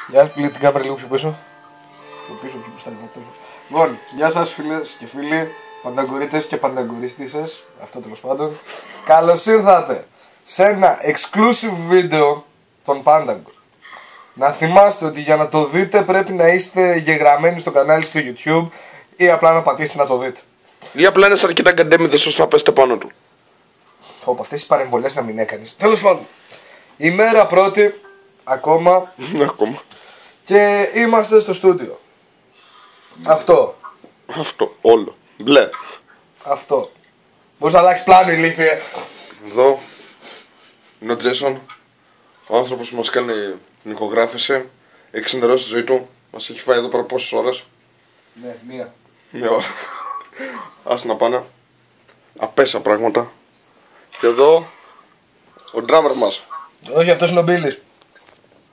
Γεια σας, πλήρη την κάμερα λίγο πιο πίσω. Πιο πίσω, πιο πίσω. Λοιπόν, γεια σας φίλες και φίλοι, πανταγκορίτες και πανταγκορίστησες, αυτό τέλος πάντων. Καλώς ήρθατε σε ένα exclusive βίντεο των Pandagon. Να θυμάστε ότι για να το δείτε πρέπει να είστε γεγραμμένοι στο κανάλι στο YouTube ή απλά να πατήσετε να το δείτε. Ή απλά είναι σαν και τα γκαντέμιδες ώστε να πέσετε πάνω του. Όπου αυτές τις παρεμβολές να μην έκανες. Τέλος πάντων, ημέρα πρώτη, ακόμα. Και είμαστε στο στούντιο. Αυτό. Αυτό, όλο. Μπλε. Αυτό. Μπορείς να αλλάξεις πλάνο, ηλίθιε. Εδώ είναι ο Τζέσον, ο άνθρωπος που μας κάνει την ηχογράφηση. Έχει ξενερώσει τη ζωή του. Μας έχει φάει εδώ πέρα πόσες ώρες? Ναι, μία ώρα. Ας να πάνε. Απέσα πράγματα. Και εδώ ο ντράμερ μας. Όχι, αυτός είναι ο Μπίλης.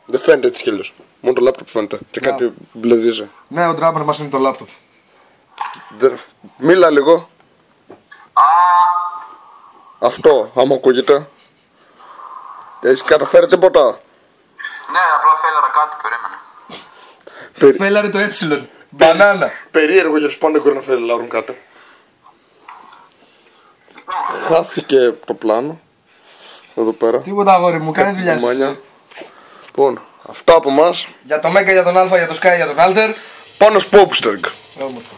Δεν φαίνεται έτσι κι αλλιώς. Μόνο το λάπτοπ φαίνεται. Και κάτι μπλεδίζει. Ναι, ο ντράμερ μας είναι το λάπτοπ. Μίλα λίγο. Αυτό, άμα ακούγεται. Έχεις καταφέρει τίποτα? Ναι, απλά φέλαρα κάτι, περίμενε. Φέλαρε το έψιλον. Μπανάνα. Περίεργο για τους Pandagon να φέλαρουν κάτι. Χάθηκε το πλάνο. Εδώ πέρα. Τίποτα αγόρι μου, κάνει δουλειά σου. Λοιπόν, αυτά από εμάς. Για το Μέγκα, για τον Αλφα, για το Sky, για τον Alter. Πάνω στο Popsterg. Όμορφα.